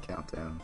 Countdown.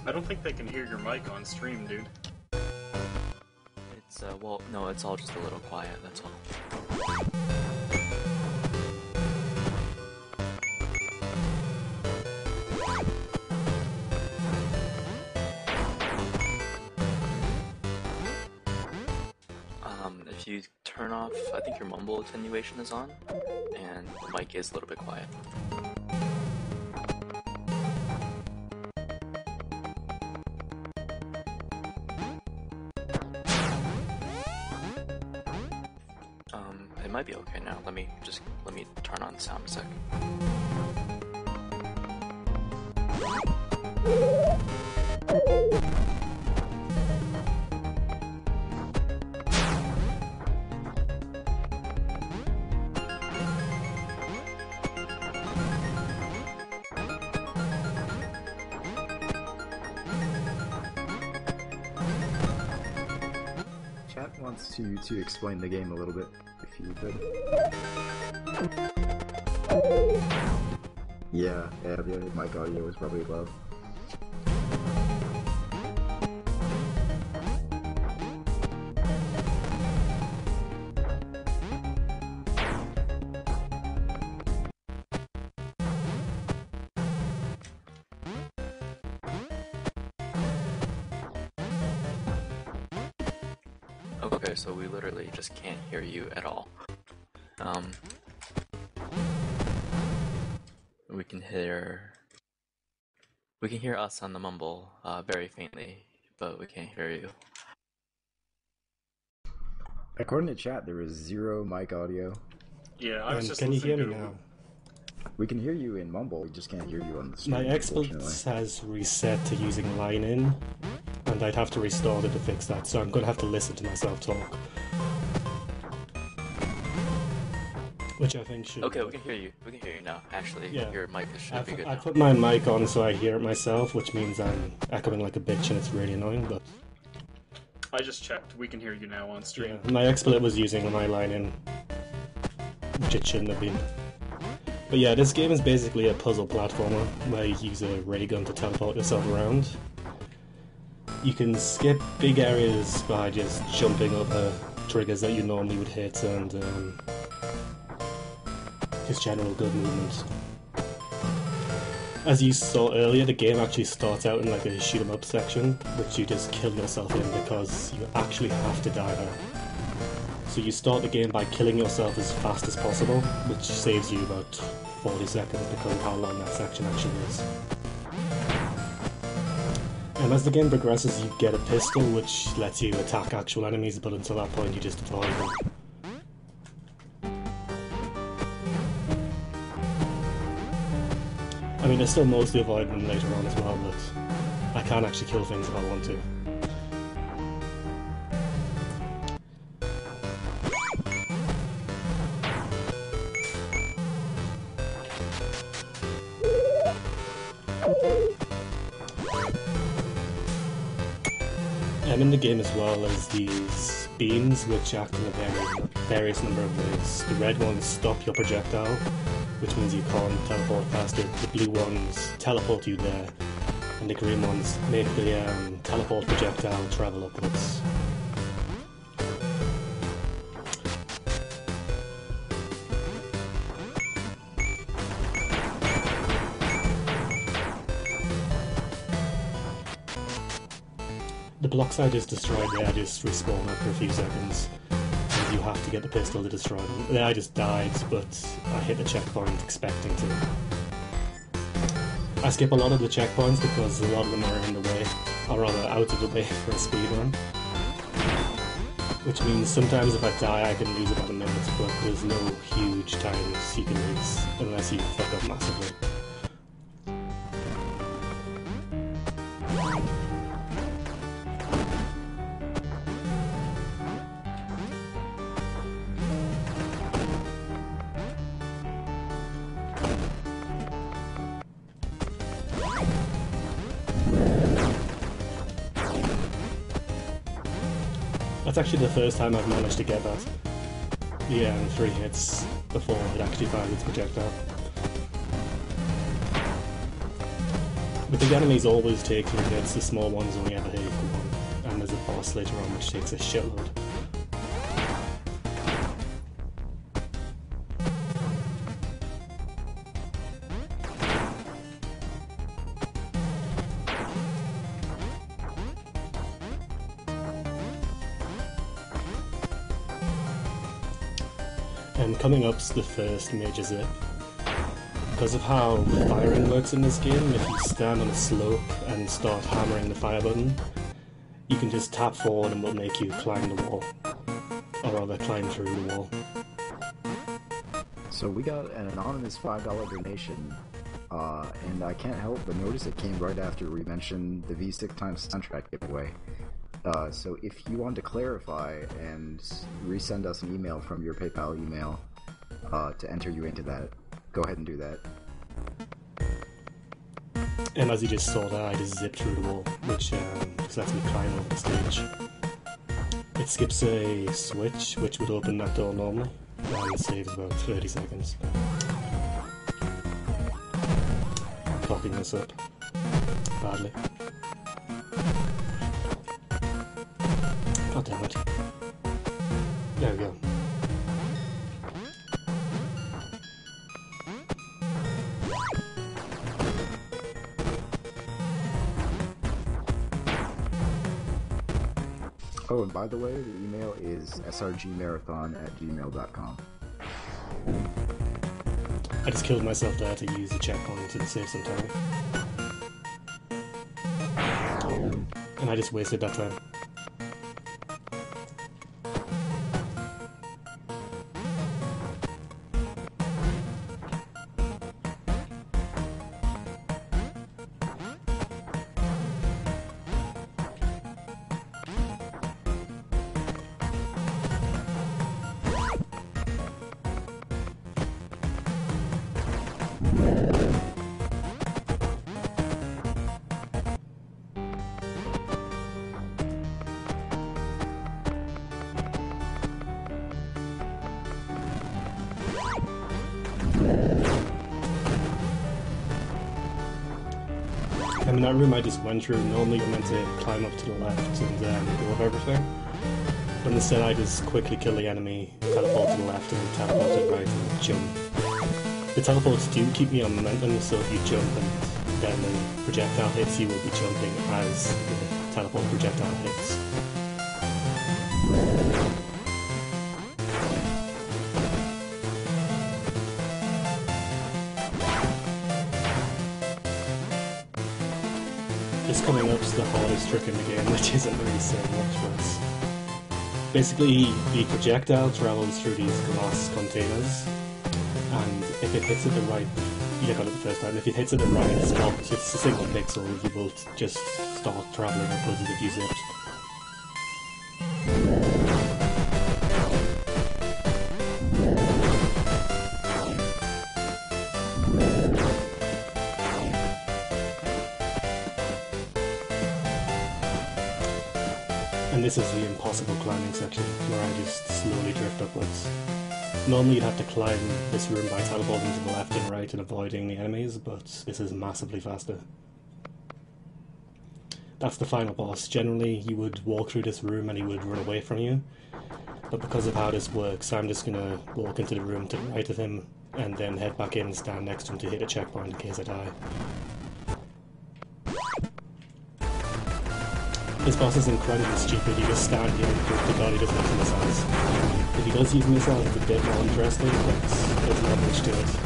I don't think they can hear your mic on stream, dude. It's, well, no, it's all just a little quiet, that's all. If you turn off, I think your mumble attenuation is on, and the mic is a little bit quiet. It might be okay now. Let me turn on the sound a sec. Chat wants you to explain the game a little bit, if you could. Yeah, mic audio is probably above. Okay, so we literally just can't hear you at all. We can hear us on the mumble, very faintly, but we can't hear you. According to chat, there is 0 mic audio. Yeah, I was just Can you hear listening me to now? We can hear you in Mumble, we just can't hear you on the stream. My XSplit has reset to using line-in, and I'd have to restore it to fix that, so I'm going to have to listen to myself talk. Which I think should... Okay, we can hear you. We can hear you now. Actually, Yeah. your mic should be good I now. put my mic on so I hear it myself, which means I'm echoing like a bitch and it's really annoying, but... I just checked. We can hear you now on stream. Yeah, my XSplit was using my line-in, which it shouldn't have been. But yeah, this game is basically a puzzle platformer where you use a ray gun to teleport yourself around. You can skip big areas by just jumping over triggers that you normally would hit and just general good movement. As you saw earlier, the game actually starts out in like a shoot 'em up section, which you just kill yourself in because you actually have to die there. So you start the game by killing yourself as fast as possible, which saves you about 40 seconds because of how long that section actually is. And as the game progresses, you get a pistol which lets you attack actual enemies, but until that point you just avoid them. I mean, I still mostly avoid them later on as well, but I can actually kill things if I want to. In the game as well as these beams which act in a various number of ways. The red ones stop your projectile, which means you can't teleport past it. The blue ones teleport you there, and the green ones make the teleport projectile travel upwards. The block side is destroyed, they just respawn after a few seconds. If you have to get the pistol to destroy them. Then I just died, but I hit the checkpoint expecting to. I skip a lot of the checkpoints because a lot of them are in the way, or rather out of the way for a speedrun. Which means sometimes if I die I can lose about a minute, but there's no huge times you can lose unless you fuck up massively. That's actually the first time I've managed to get that. Yeah, in 3 hits before it actually fired its projectile. The big enemies always take 3 hits, the small ones only ever hit you for 1, and there's a boss later on which takes a shitload. And coming up's the first major zip. Because of how firing works in this game, if you stand on a slope and start hammering the fire button, you can just tap forward and it will make you climb the wall. Or rather, climb through the wall. So we got an anonymous $5 donation, and I can't help but notice it came right after we mentioned the V6 Times soundtrack giveaway. So if you want to clarify and resend us an email from your PayPal email to enter you into that, go ahead and do that. And as you just saw there, I just zipped through the wall, which lets me climb over the stage. It skips a switch, which would open that door normally, and saves about 30 seconds. Clocking this up badly. God damn it. There we go. Oh, and by the way, the email is srgmarathon@gmail.com. I just killed myself there to use the checkpoint to save some time. And I just wasted that time. I mean, that room I just went through, normally you're meant to climb up to the left and go over everything. But instead I just quickly kill the enemy, teleport to the left and then teleport to the right and jump. The teleports do keep me on momentum, so if you jump and then the projectile hits, you will be jumping as the teleport projectile hits. This coming up's the hardest trick in the game, which isn't really saying much, but basically the projectile travels through these glass containers, and if it hits at the right, you got it the first time, if it hits at the right spot, it's a single pixel, you will just start travelling upwards as if you zipped. And this is the impossible climbing section, where I just slowly drift upwards. Normally you'd have to climb this room by teleporting to the left and right and avoiding the enemies, but this is massively faster. That's the final boss. Generally you would walk through this room and he would run away from you, but because of how this works, I'm just gonna walk into the room to the right of him and then head back in and stand next to him to hit a checkpoint in case I die. This boss is incredibly stupid. You just stand here and hope to god he doesn't use missiles. If he does use missiles, it's a bit more interesting, but there's not much to it.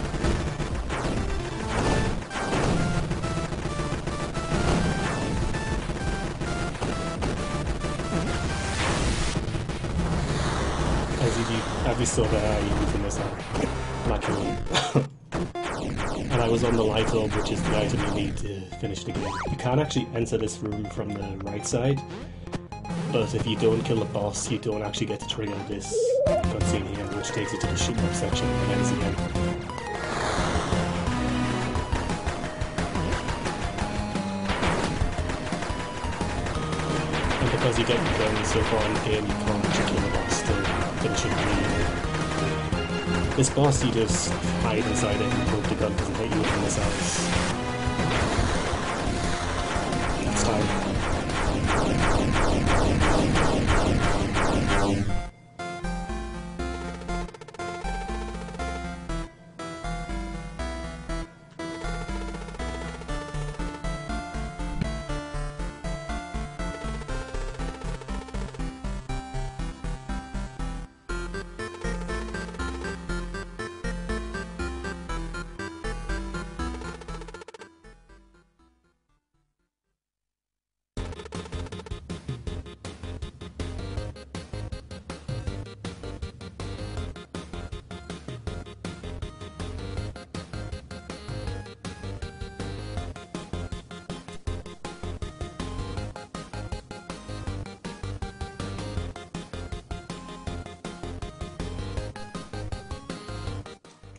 As you saw there, you use a missile. Naturally. And I was on the light orb, which is the item you need to finish the game. You can actually enter this room from the right side, but if you don't kill the boss, you don't actually get to trigger this cutscene here, which takes you to the shoot-up section and ends again. And because you get guns so far in the game, you can't actually kill the boss to finish it immediately. This boss, you just hide inside it and hope the gun doesn't hit you with the missiles. That's time.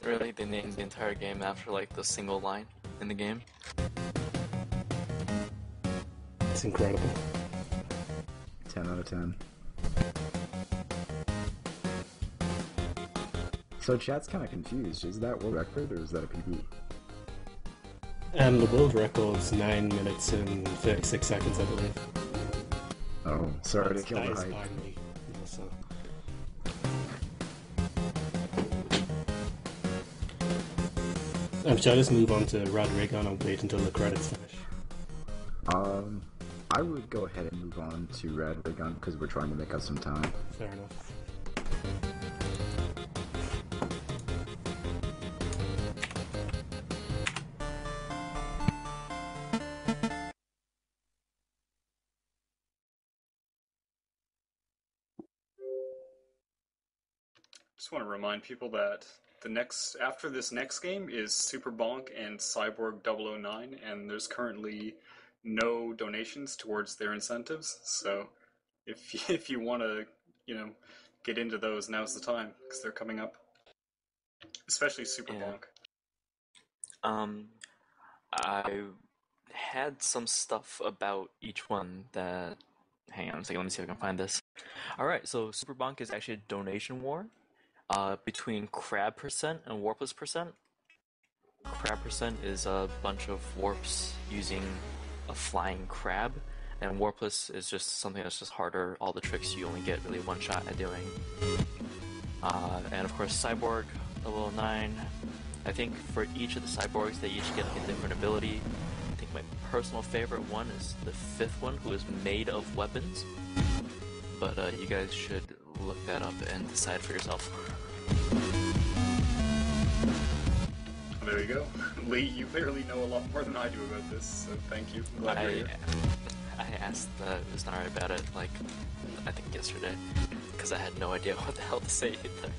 Really? They named the entire game after like the single line in the game? It's incredible. 10 out of 10. So chat's kind of confused. Is that world record or is that a PB? The world record's 9 minutes and 36 seconds, I believe. Oh, sorry to kill That the is hype. binary. So. Should I just move on to Rad Raygun and wait until the credits finish? I would go ahead and move on to Rad Raygun because we're trying to make up some time. Fair enough. Just want to remind people that after this next game is Super Bonk and Cyborg 009, and there's currently no donations towards their incentives. So if you want to, get into those, now's the time because they're coming up. Especially Super Bonk. I had some stuff about each one that. Hang on a second, let me see if I can find this. Alright, so Super Bonk is actually a donation war between Crab Percent and Warpless Percent. Crab Percent is a bunch of warps using a flying crab, and Warpless is just something that's just harder. All the tricks you only get really one shot at doing. And of course, Cyborg 009. I think for each of the cyborgs, they each get a different ability. I think my personal favorite one is the fifth one, who is made of weapons. But you guys should look that up and decide for yourself. There you go. Lee, you clearly know a lot more than I do about this, so thank you. I'm glad you're here. I asked Uznari about it, like, I think yesterday, because I had no idea what the hell to say either.